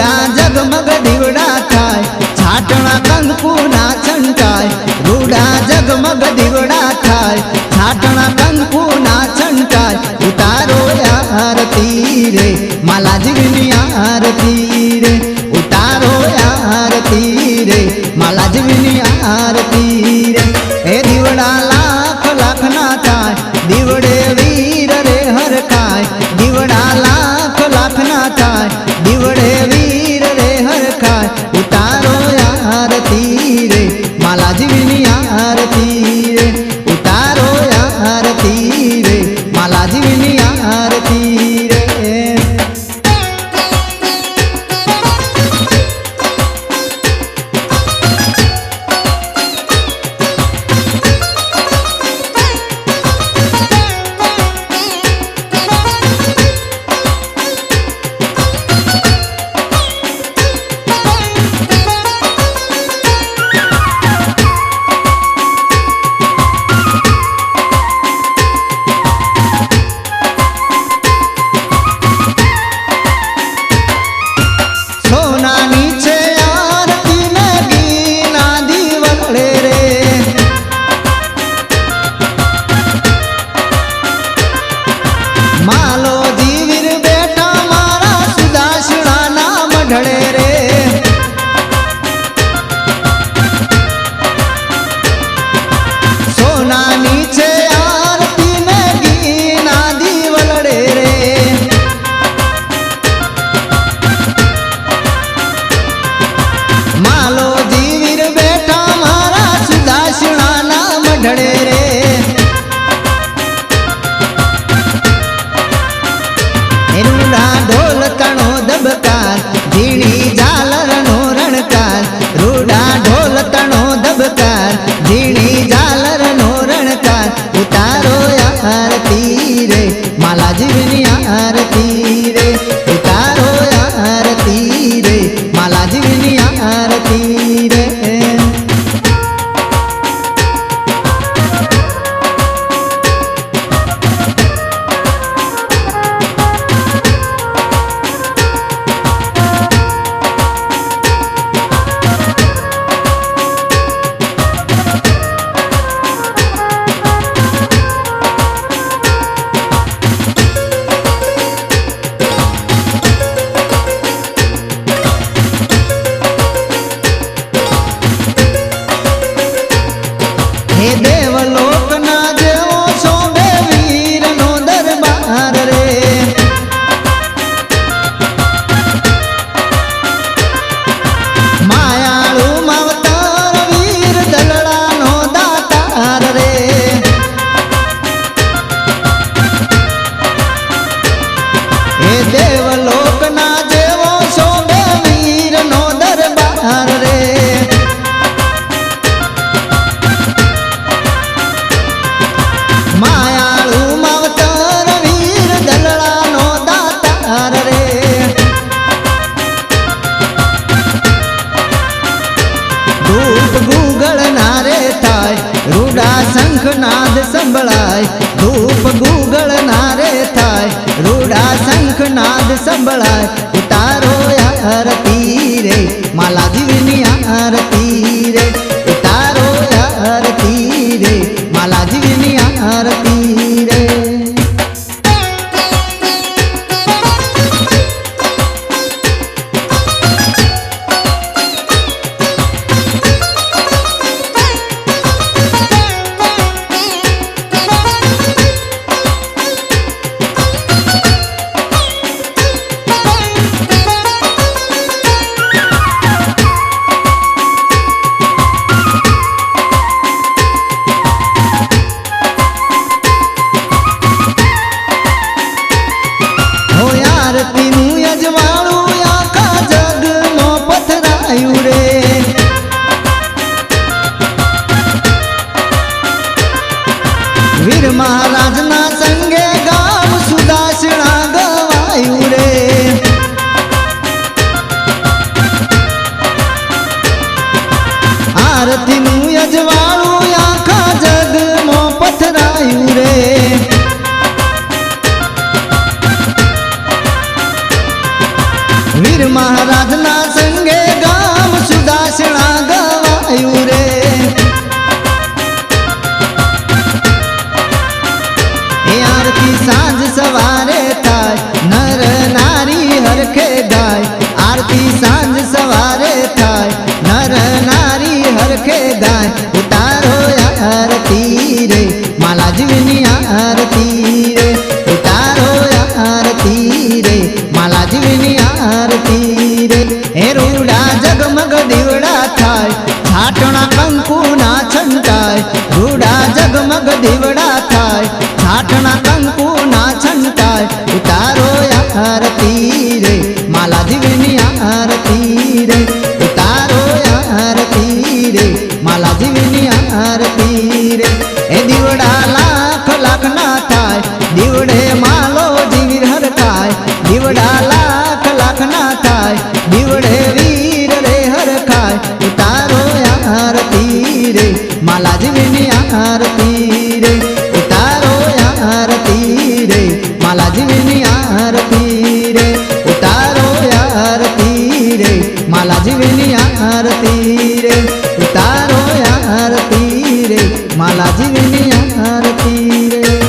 रूड़ा जगमग दीवड़ा थाय छाटणा कंकु ना छंटाय रूड़ा जगमग दीवड़ा थाय छाटणा कंकु ना छंटाय उतारो आरती रे माला जीवनी आरती रे उतारो आरती रे माला जीवनी आरती रे ए दीवड़ा लाख लाख ना थाय दीवड़े वीर रे हर खाय दीवड़ा लाख लाख ना थाय दीवड़े वीर रे हर खाय उतारो आरती रे माला जीवनी आरती रे उतारो आरती रे माला जीवनी आरती रे। मालो जीवीर बेटा मारा सुदासणा नाम ढळे रे सोना नीचे आरती में गीना दीवलड़े रे मालो जीवीर बेटा मारा सुदासणा नाम ढळे रे रूड़ा ढोल तणो दबकार झीणी झालर नो रणकार रूड़ा ढोल तणो दबकार झीणी झालर नो रणकार उतारो आरती रे माला जीवनी आरती रे उतारो आरती रे माला जीवनी आरती रे। हे देवलोक ना जेवो शोभे वीर नो दरबार रे मायाळू मावतार वीर दलड़ा नो दातार रे हे देवलोक ना जेवो शोभे वीर नो दरबार रे मायाळू मावतार वीर दलड़ा नो दातार रे धूप गूगल नारे थाय रूड़ा शंख नाद संभळाय धूप गूगल नारे थाय रूड़ा शंख नाद संभळाय उतारो आरती रे माला जीवनी आरती रे उतारो आरती रे माला जीवनी आरती रे। वीर महाराज ना संगे गाव सुदासणा गवायु रे आरती नु यजवाळू आखा जग मो पथरायु रे વીર મહારાજના સંગે ગામ સુદાસણા ગવાયું રે એ આરતી સાંજ સવારે થાય નર નારી હરખે ગાય આરતી સાંજ સવારે થાય નર નારી હરખે ગાય ઉતારો આરતી રે માલાજીની આરતી રે ઉતારો આરતી રે માલાજીની આરતી રે હે રૂડા જગમગ દીવડા થાય છાટણા કંકુના છંટાય રૂડા જગમગ દીવડા થાય છાટણા કંકુના છંટાય ઉતારો આરતી રે માલાજીની આરતી રે ઉતારો આરતી રે માલાજીની આરતી રે એ દીવડા લાખ લાખ ના થાય દીવડે માલો જીવીર હર થાય દીવડા લાખ લાખ ના થાય દીવડે વીર રે હર ખાય ઉતારો આરતી રે માલાજીની આરતી રે ઉતારો આરતી રે માલાજીની આરતી રે ઉતારો આરતી રે માલાજીની આરતી રે ઉતારો આરતી રે માલાજીની આરતી રે